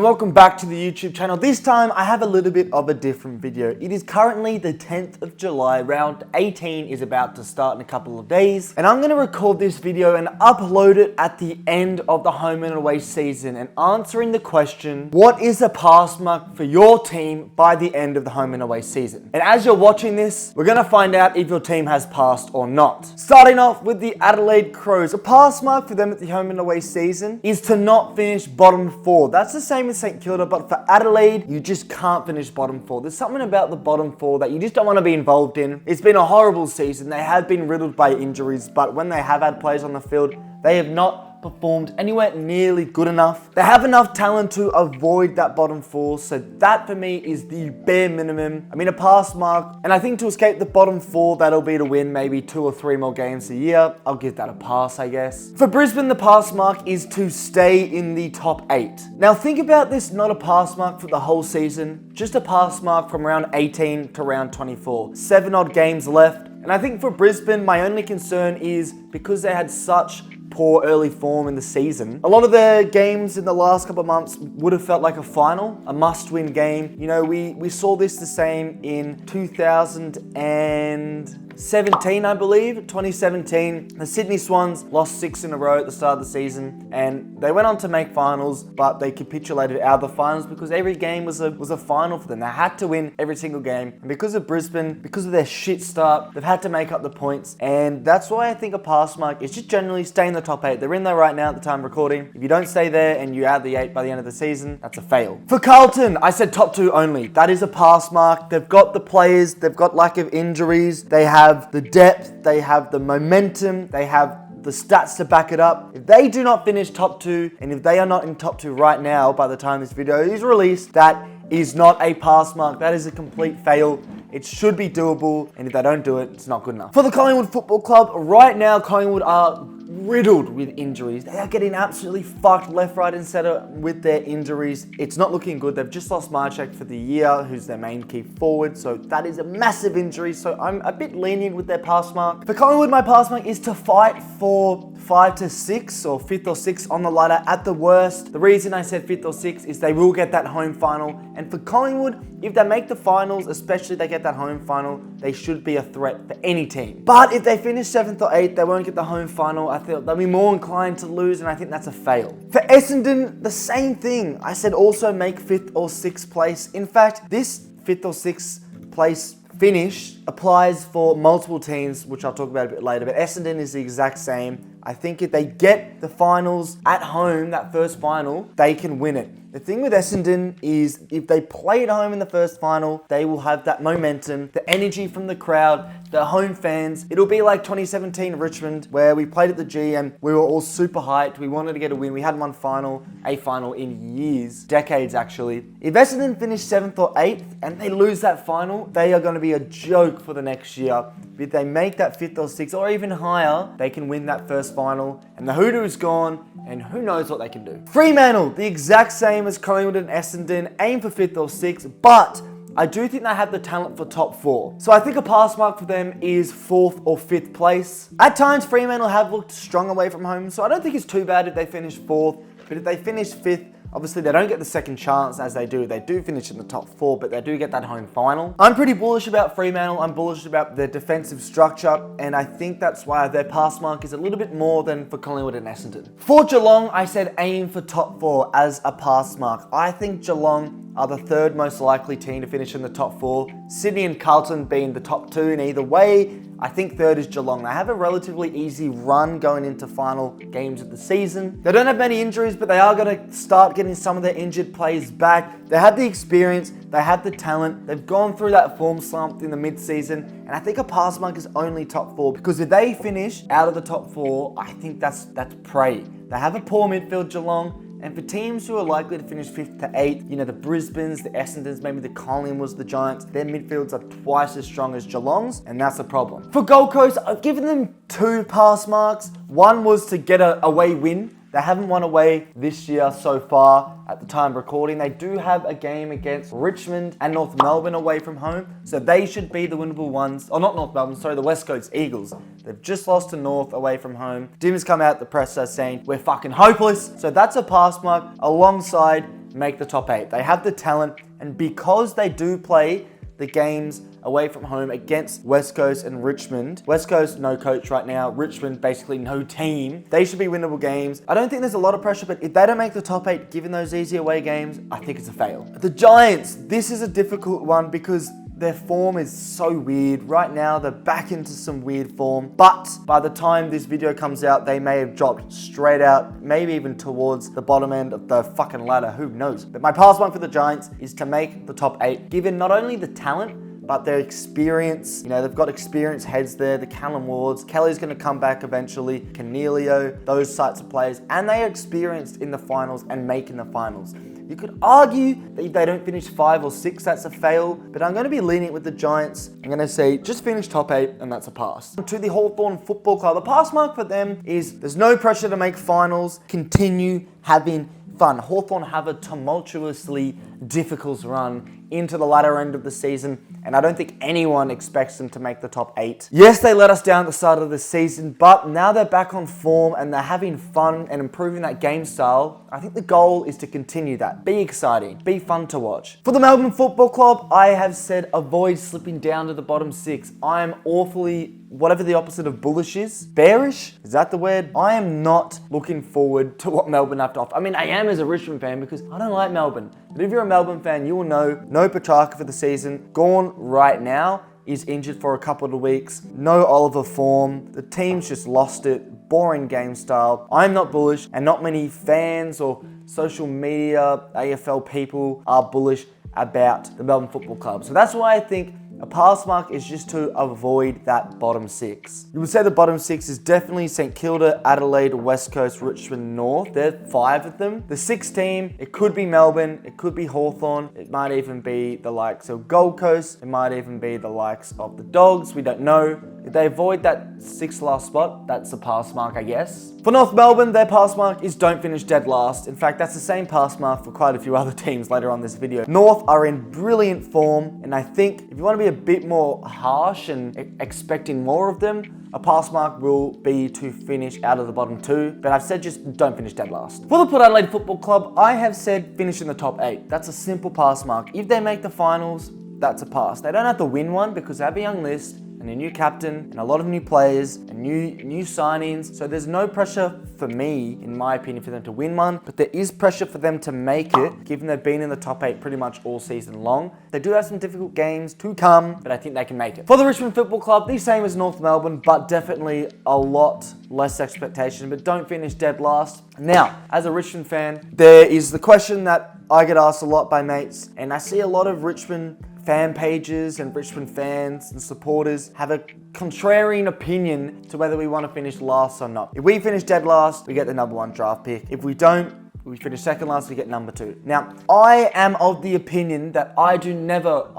welcome back to the YouTube channel. This time I have a little bit of a different video. It is currently the 10th of July, round 18 is about to start in a couple of days, and I'm going to record this video and upload it at the end of the home and away season and answering the question, what is the pass mark for your team by the end of the home and away season? And as you're watching this, we're going to find out if your team has passed or not. Starting off with the Adelaide Crows, a pass mark for them at the home and away season is to not finish bottom 4. That's the same as St Kilda, but for Adelaide, you just can't finish bottom 4. There's something about the bottom 4 that you just don't want to be involved in. It's been a horrible season. They have been riddled by injuries, but when they have had players on the field, they have not performed anywhere nearly good enough. They have enough talent to avoid that bottom 4, so that for me is the bare minimum. I mean, a pass mark, and I think to escape the bottom 4, that'll be to win maybe 2 or 3 more games a year. I'll give that a pass, I guess. For Brisbane, the pass mark is to stay in the top 8. Now think about this, not a pass mark for the whole season, just a pass mark from round 18 to round 24. 7 odd games left, and I think for Brisbane, my only concern is because they had such poor early form in the season. A lot of their games in the last couple of months would have felt like a final, a must-win game. You know, we saw this the same in 2017, I believe. 2017, the Sydney Swans lost 6 in a row at the start of the season, and they went on to make finals, but they capitulated out of the finals because every game was a final for them. They had to win every single game, and because of Brisbane, because of their shit start, they've had to make up the points, and that's why I think a pass mark is just generally stay in the top 8. They're in there right now at the time of recording. If you don't stay there and you add the 8 by the end of the season, that's a fail. For Carlton, I said top 2 only. That is a pass mark. They've got the players, they've got lack of injuries, they have the depth, they have the momentum, they have the stats to back it up. If they do not finish top 2, and if they are not in top 2 right now by the time this video is released, that is not a pass mark. That is a complete fail. It should be doable, and if they don't do it, it's not good enough. For the Collingwood Football Club, right now Collingwood are riddled with injuries. They are getting absolutely fucked left, right, and center with their injuries. It's not looking good. They've just lost Marchek for the year, who's their main key forward, so that is a massive injury, so I'm a bit lenient with their pass mark. For Collingwood, my pass mark is to fight for 5 to 6 or 5th or 6th on the ladder at the worst. The reason I said 5th or 6th is they will get that home final, and for Collingwood, if they make the finals, especially if they get that home final, they should be a threat for any team. But if they finish 7th or 8th, they won't get the home final. I feel they'll be more inclined to lose, and I think that's a fail. For Essendon, the same thing. I said also make 5th or 6th place. In fact, this 5th or 6th place finish applies for multiple teams, which I'll talk about a bit later, but Essendon is the exact same. I think if they get the finals at home, that first final, they can win it. The thing with Essendon is if they play at home in the first final, they will have that momentum, the energy from the crowd, the home fans. It'll be like 2017 Richmond, where we played at the G and we were all super hyped. We wanted to get a win. We hadn't won a final in years, decades actually. If Essendon finish 7th or 8th and they lose that final, they are going to be a joke for the next year. If they make that 5th or 6th or even higher, they can win that first final, and the hoodoo is gone, and who knows what they can do. Fremantle, the exact same as Collingwood and Essendon, aim for 5th or 6th, but I do think they have the talent for top 4. So I think a pass mark for them is 4th or 5th place. At times, Fremantle have looked strong away from home, so I don't think it's too bad if they finish 4th, but if they finish 5th, obviously, they don't get the second chance as they do. They do finish in the top 4, but they do get that home final. I'm pretty bullish about Fremantle. I'm bullish about their defensive structure, and I think that's why their pass mark is a little bit more than for Collingwood and Essendon. For Geelong, I said aim for top 4 as a pass mark. I think Geelong are the 3rd most likely team to finish in the top 4. Sydney and Carlton being the top 2 in either way. I think 3rd is Geelong. They have a relatively easy run going into final games of the season. They don't have many injuries, but they are going to start getting some of their injured players back. They have the experience, they have the talent, they've gone through that form slump in the mid-season, and I think a pass mark is only top 4, because if they finish out of the top 4, I think that's prey. They have a poor midfield, Geelong. And for teams who are likely to finish 5th to 8th, you know, the Brisbanes, the Essendons, maybe the Collingwoods, the Giants, their midfields are twice as strong as Geelong's, and that's a problem. For Gold Coast, I've given them 2 pass marks. One was to get a away win. They haven't won away this year so far at the time of recording. They do have a game against Richmond and North Melbourne away from home, so they should be the winnable ones. Or not North Melbourne, sorry, the West Coast Eagles. They've just lost to North away from home. Dim's come out the presser saying, we're fucking hopeless. So that's a pass mark alongside make the top 8. They have the talent, and because they do play the games away from home against West Coast and Richmond. West Coast, no coach right now. Richmond, basically no team. They should be winnable games. I don't think there's a lot of pressure, but if they don't make the top 8, given those easy away games, I think it's a fail. The Giants, this is a difficult one because their form is so weird. Right now, they're back into some weird form. But by the time this video comes out, they may have dropped straight out, maybe even towards the bottom end of the fucking ladder. Who knows? But my pass one for the Giants is to make the top 8, given not only the talent, but their experience. You know, they've got experienced heads there. The Callum Wards, Kelly's going to come back eventually, Cornelio, those types of players. And they are experienced in the finals and making the finals. You could argue that if they don't finish 5 or 6, that's a fail, but I'm going to be lenient with the Giants. I'm going to say just finish top 8, and that's a pass. To the Hawthorn Football Club, the pass mark for them is there's no pressure to make finals, continue having fun. Hawthorn have a tumultuously difficult run into the latter end of the season, and I don't think anyone expects them to make the top 8. Yes, they let us down at the start of the season, but now they're back on form and they're having fun and improving that game style. I think the goal is to continue that. Be exciting, be fun to watch. For the Melbourne Football Club, I have said avoid slipping down to the bottom 6. I am awfully, whatever the opposite of bullish is, bearish? Is that the word? I am not looking forward to what Melbourne have to offer. I mean, I am as a Richmond fan because I don't like Melbourne. But if you're a Melbourne fan, you will know no Petrarca for the season. Gone right now. Is injured for a couple of weeks. No Oliver form. The team's just lost it. Boring game style. I'm not bullish, and not many fans or social media AFL people are bullish about the Melbourne Football Club. So that's why I think a pass mark is just to avoid that bottom 6. You would say the bottom 6 is definitely St Kilda, Adelaide, West Coast, Richmond, North. There are 5 of them. The 6th team, it could be Melbourne, it could be Hawthorn, it might even be the likes of Gold Coast, it might even be the likes of the Dogs, we don't know. If they avoid that 6th last spot, that's a pass mark, I guess. For North Melbourne, their pass mark is don't finish dead last. In fact, that's the same pass mark for quite a few other teams later on this video. North are in brilliant form, and I think if you want to be a bit more harsh and expecting more of them, a pass mark will be to finish out of the bottom 2, but I've said just don't finish dead last. For the Port Adelaide Football Club, I have said finish in the top 8. That's a simple pass mark. If they make the finals, that's a pass. They don't have to win one because they have a young list and a new captain and a lot of new players and new signings. So there's no pressure for me, in my opinion, for them to win one, but there is pressure for them to make it, given they've been in the top 8 pretty much all season long. They do have some difficult games to come, but I think they can make it. For the Richmond Football Club, the same as North Melbourne, but definitely a lot less expectation, but don't finish dead last. Now, as a Richmond fan, there is the question that I get asked a lot by mates, and I see a lot of Richmond fan pages and Richmond fans and supporters have a contrarian opinion to whether we want to finish last or not. If we finish dead last, we get the number 1 draft pick. If we don't, we finish second last, we get number 2. Now, I am of the opinion that I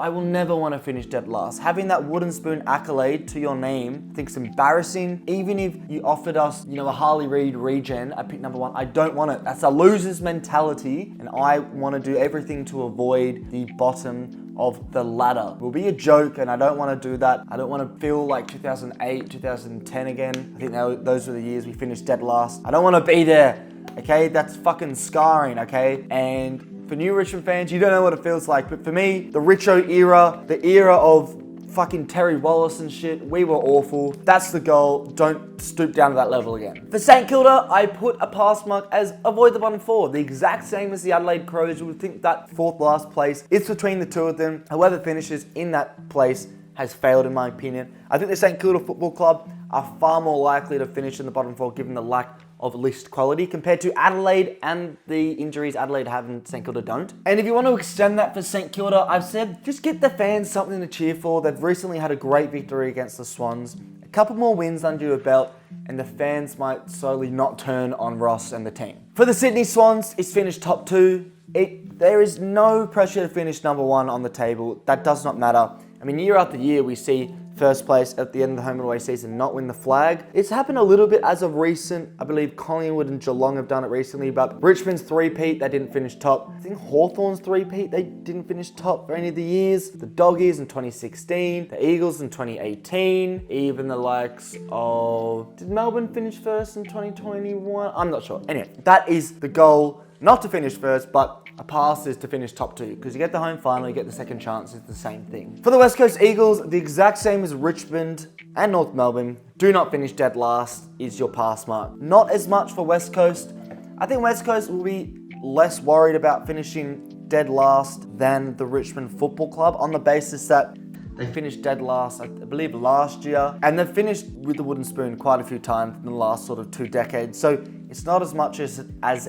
will never want to finish dead last. Having that wooden spoon accolade to your name, I think it's embarrassing. Even if you offered us, a Harley Reid regen at pick number 1, I don't want it. That's a loser's mentality, and I want to do everything to avoid the bottom of the ladder. It will be a joke, and I don't want to do that. I don't want to feel like 2008, 2010 again. I think those were the years we finished dead last. I don't want to be there. Okay, that's fucking scarring, okay? And for new Richmond fans, you don't know what it feels like. But for me, the Richo era, the era of fucking Terry Wallace and shit, we were awful. That's the goal. Don't stoop down to that level again. For St Kilda, I put a pass mark as avoid the bottom 4. The exact same as the Adelaide Crows. You would think that 4th last place, it's between the 2 of them. Whoever finishes in that place has failed, in my opinion. I think the St Kilda Football Club are far more likely to finish in the bottom 4 given the lack of list quality compared to Adelaide and the injuries Adelaide have and St Kilda don't. And if you want to extend that for St Kilda, I've said just get the fans something to cheer for. They've recently had a great victory against the Swans. A couple more wins under your belt and the fans might slowly not turn on Ross and the team. For the Sydney Swans, it's finished top 2. There is no pressure to finish number 1 on the table. That does not matter. I mean, year after year, we see first place at the end of the home and away season not win the flag. It's happened a little bit as of recent. I believe Collingwood and Geelong have done it recently, but Richmond's 3-peat, they didn't finish top. I think Hawthorn's 3-peat, they didn't finish top for any of the years. The Doggies in 2016, the Eagles in 2018, even the likes of... Did Melbourne finish first in 2021? I'm not sure. Anyway, that is the goal. Not to finish first, but a pass is to finish top 2 because you get the home final, you get the second chance, it's the same thing. For the West Coast Eagles, the exact same as Richmond and North Melbourne. Do not finish dead last is your pass mark. Not as much for West Coast. I think West Coast will be less worried about finishing dead last than the Richmond Football Club on the basis that they finished dead last, I believe, last year. And they've finished with the wooden spoon quite a few times in the last sort of 2 decades. So it's not as much as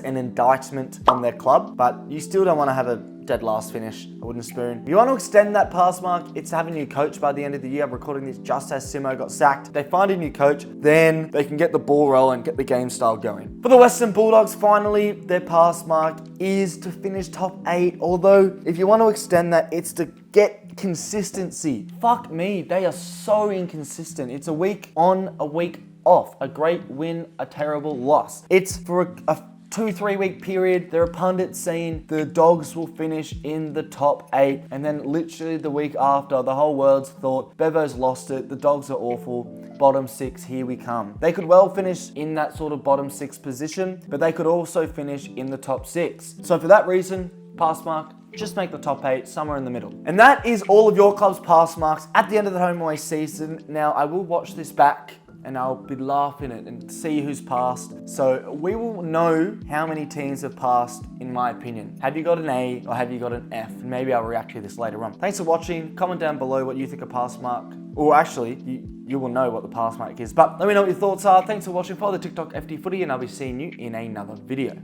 an indictment on their club, but you still don't want to have a dead last finish, a wooden spoon. If you want to extend that pass mark, it's having a new coach by the end of the year. I'm recording this just as Simo got sacked. If they find a new coach, then they can get the ball rolling, get the game style going. For the Western Bulldogs, finally, their pass mark is to finish top 8. Although, if you want to extend that, it's to get consistency. Fuck me, they are so inconsistent. It's a week on, a week off. A great win, a terrible loss. It's for a 2-3 week period. There are pundits saying the Dogs will finish in the top 8, and then literally the week after, the whole world's thought Bevo's lost it, the Dogs are awful, bottom 6, here we come. They could well finish in that sort of bottom 6 position, but they could also finish in the top 6. So for that reason, pass mark, just make the top 8, somewhere in the middle. And that is all of your club's pass marks at the end of the home away season. Now, I will watch this back and I'll be laughing at it and see who's passed. So we will know how many teams have passed, in my opinion. Have you got an A or have you got an F? And maybe I'll react to this later on. Thanks for watching. Comment down below what you think a pass mark, or actually, you will know what the pass mark is. But let me know what your thoughts are. Thanks for watching. Follow the TikTok FTFooty and I'll be seeing you in another video.